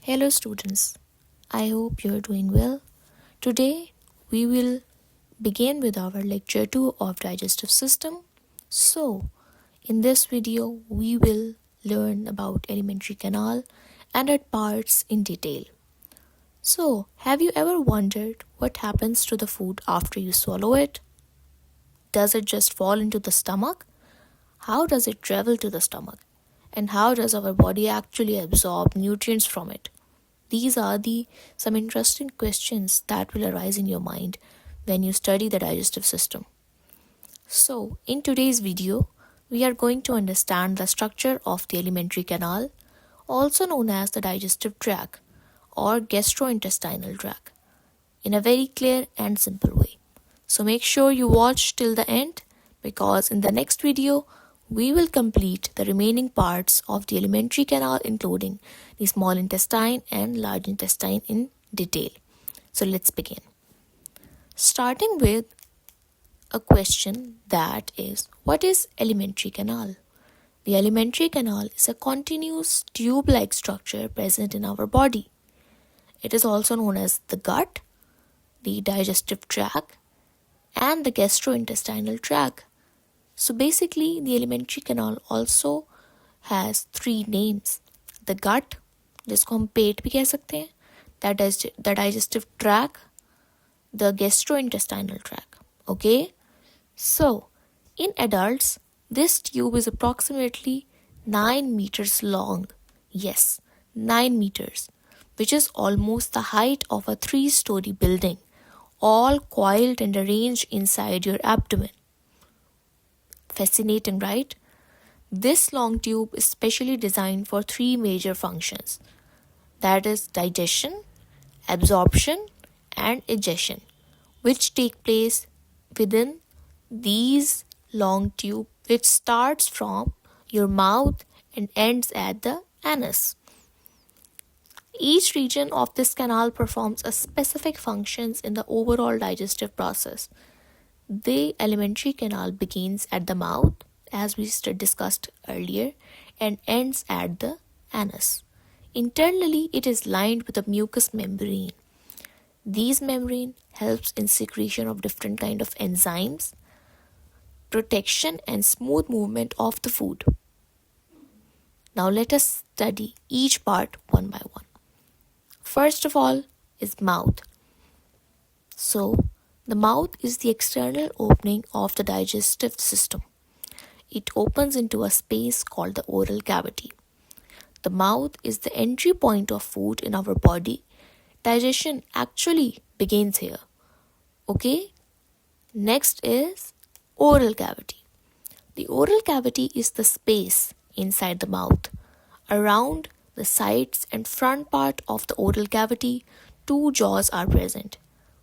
Hello students, I hope you're doing well. Today we will begin with our lecture 2 of digestive system. So, in this video we will learn about alimentary canal and its parts in detail. So, have you ever wondered what happens to the food after you swallow it? Does it just fall into the stomach? How does it travel to the stomach? And how does our body actually absorb nutrients from it? These are some interesting questions that will arise in your mind when you study the digestive system. So, in today's video, we are going to understand the structure of the alimentary canal, also known as the digestive tract or gastrointestinal tract, in a very clear and simple way. So make sure you watch till the end, because in the next video, we will complete the remaining parts of the alimentary canal, including the small intestine and large intestine in detail. So let's begin. Starting with a question that is, what is alimentary canal? The alimentary canal is a continuous tube-like structure present in our body. It is also known as the gut, the digestive tract, and the gastrointestinal tract. So basically, the alimentary canal also has three names. The gut, जिसको हम पेट भी कह सकते हैं, that is the digestive tract, the gastrointestinal tract. Okay? So, in adults, this tube is approximately 9 meters long. Yes, 9 meters, which is almost the height of a 3-story building, all coiled and arranged inside your abdomen. Fascinating, right? This long tube is specially designed for 3 major functions. That is digestion, absorption, and egestion, which take place within these long tube, which starts from your mouth and ends at the anus. Each region of this canal performs a specific functions in the overall digestive process. The alimentary canal begins at the mouth, as we discussed earlier, and ends at the anus. Internally, it is lined with a mucous membrane. This membrane helps in secretion of different kind of enzymes, protection and smooth movement of the food. Now let us study each part one by one. First of all is mouth. So, the mouth is the external opening of the digestive system. It opens into a space called the oral cavity. The mouth is the entry point of food in our body. Digestion actually begins here. Okay? Next is oral cavity. The oral cavity is the space inside the mouth. Around the sides and front part of the oral cavity, 2 jaws are present.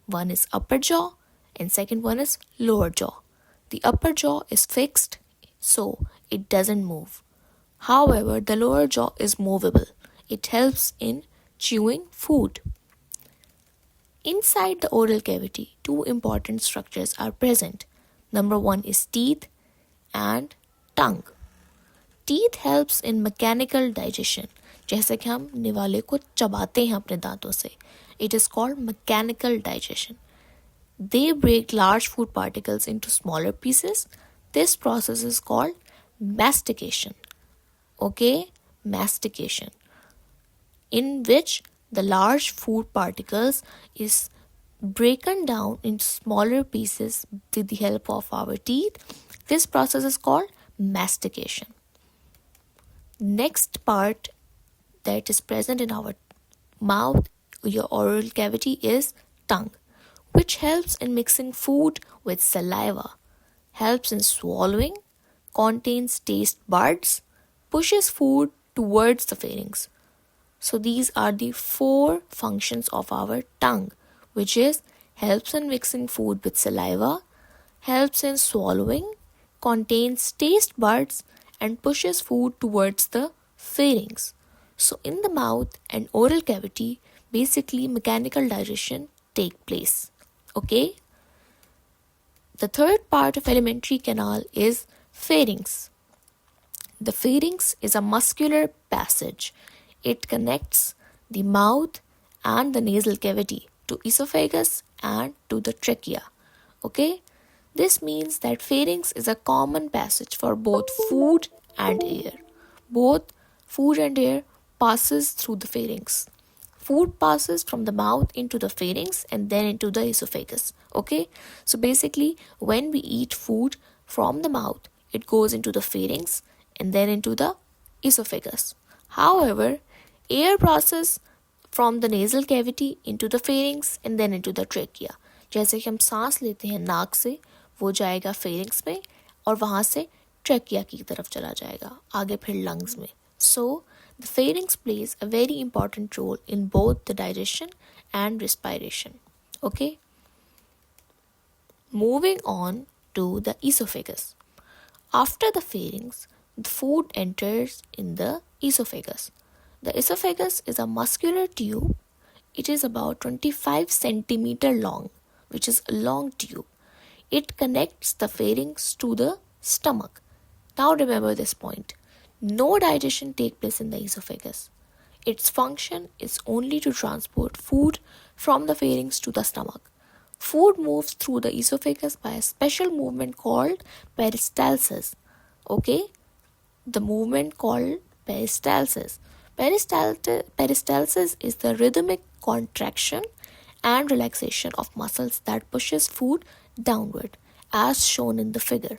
One is upper jaw and second one is lower jaw. The upper jaw is fixed, so it doesn't move. However, the lower jaw is movable. It helps in chewing food. Inside the oral cavity, 2 important structures are present. Number 1 is teeth and tongue. Teeth helps in mechanical digestion. जैसे कि हम निवाले को चबाते हैं अपने दांतों से. It is called mechanical digestion. They break large food particles into smaller pieces. This process is called mastication. Okay? Mastication. In which the large food particles is broken down into smaller pieces with the help of our teeth. This process is called mastication. Next part that is present in our mouth, your oral cavity, is tongue, which helps in mixing food with saliva, helps in swallowing, contains taste buds, pushes food towards the pharynx. So these are the 4 functions of our tongue, which is helps in mixing food with saliva, helps in swallowing, contains taste buds, and pushes food towards the pharynx. So in the mouth and oral cavity, basically mechanical digestion take place. Okay? The third part of alimentary canal is pharynx. The pharynx is a muscular passage. It connects the mouth and the nasal cavity to esophagus and to the trachea. Okay? This means that pharynx is a common passage for both food and air. Both food and air passes through the pharynx. Food passes from the mouth into the pharynx and then into the esophagus. Okay? So basically, when we eat food from the mouth, it goes into the pharynx and then into the esophagus. However, air passes from the nasal cavity into the pharynx and then into the trachea. जैसे कि हम सांस लेते हैं नाक से, वो जाएगा pharynx में और वहाँ से trachea की तरफ चला जाएगा, आगे फिर lungs में. So, the pharynx plays a very important role in both the digestion and respiration. Okay? Moving on to the esophagus. After the pharynx, the food enters in the esophagus. The esophagus is a muscular tube. It is about 25 centimeter long, which is a long tube. It connects the pharynx to the stomach. Now remember this point. No digestion takes place in the esophagus. Its function is only to transport food from the pharynx to the stomach. Food moves through the esophagus by a special movement called peristalsis. Okay? The movement called peristalsis. Peristalsis is the rhythmic contraction and relaxation of muscles that pushes food downward, as shown in the figure.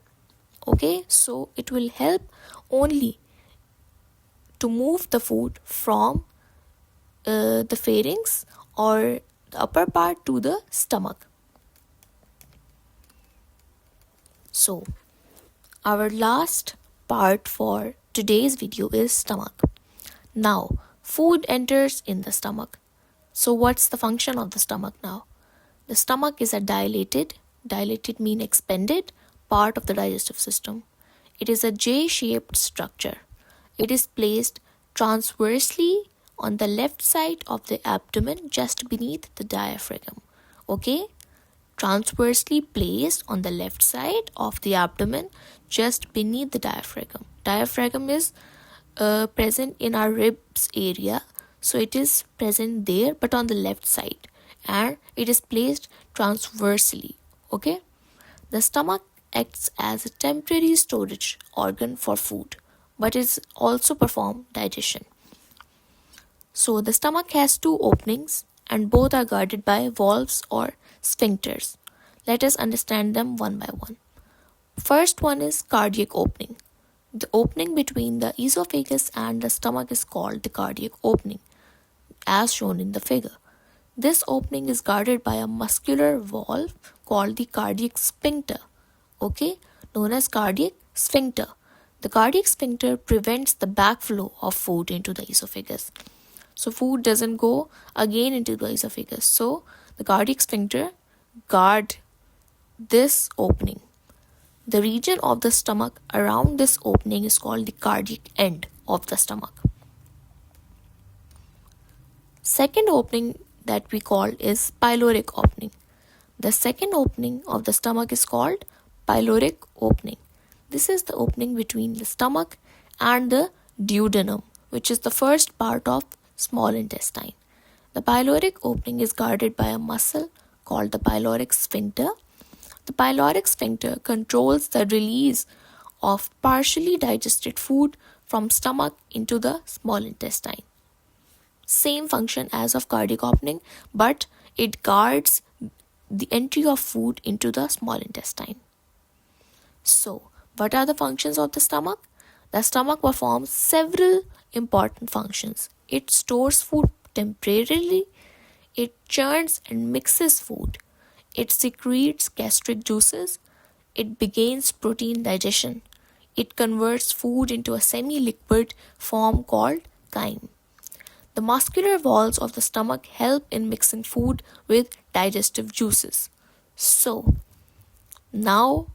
Okay? So it will help only to move the food from the pharynx or the upper part to the stomach. So, our last part for today's video is stomach. Now, food enters in the stomach. So, what's the function of the stomach now? The stomach is a dilated mean expanded, part of the digestive system. It is a J-shaped structure. It is placed transversely on the left side of the abdomen just beneath the diaphragm. Okay? Transversely placed on the left side of the abdomen just beneath the diaphragm. Diaphragm is present in our ribs area. So it is present there but on the left side. And it is placed transversely. Okay? The stomach acts as a temporary storage organ for food, but it also performs digestion. So the stomach has two openings and both are guarded by valves or sphincters. Let us understand them one by one. First one is cardiac opening. The opening between the esophagus and the stomach is called the cardiac opening, as shown in the figure. This opening is guarded by a muscular valve called the cardiac sphincter, known as cardiac sphincter. The cardiac sphincter prevents the backflow of food into the esophagus. So food doesn't go again into the esophagus. So the cardiac sphincter guards this opening. The region of the stomach around this opening is called the cardiac end of the stomach. Second opening that we call is pyloric opening. The second opening of the stomach is called pyloric opening. This is the opening between the stomach and the duodenum, which is the first part of small intestine. The pyloric opening is guarded by a muscle called the pyloric sphincter. The pyloric sphincter controls the release of partially digested food from stomach into the small intestine. Same function as of cardiac opening, but it guards the entry of food into the small intestine. So, what are the functions of the stomach? The stomach performs several important functions. It stores food temporarily, it churns and mixes food, it secretes gastric juices, it begins protein digestion, it converts food into a semi-liquid form called chyme. The muscular walls of the stomach help in mixing food with digestive juices. So, now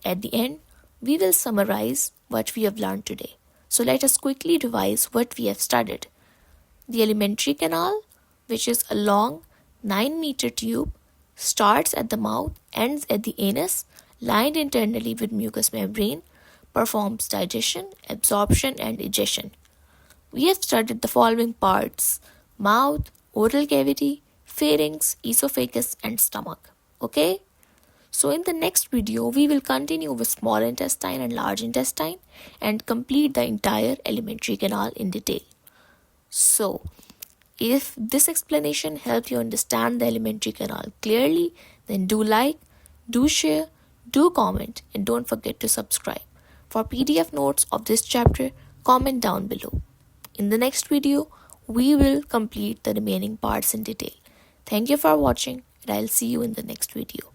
at the end, we will summarize what we have learned today. So let us quickly revise what we have studied. The alimentary canal, which is a long 9-meter tube, starts at the mouth, ends at the anus, lined internally with mucous membrane, performs digestion, absorption and egestion. We have studied the following parts: mouth, oral cavity, pharynx, esophagus, and stomach. Okay? So in the next video, we will continue with small intestine and large intestine and complete the entire alimentary canal in detail. So, if this explanation helped you understand the alimentary canal clearly, then do like, do share, do comment, and don't forget to subscribe. For PDF notes of this chapter, comment down below. In the next video, we will complete the remaining parts in detail. Thank you for watching, and I'll see you in the next video.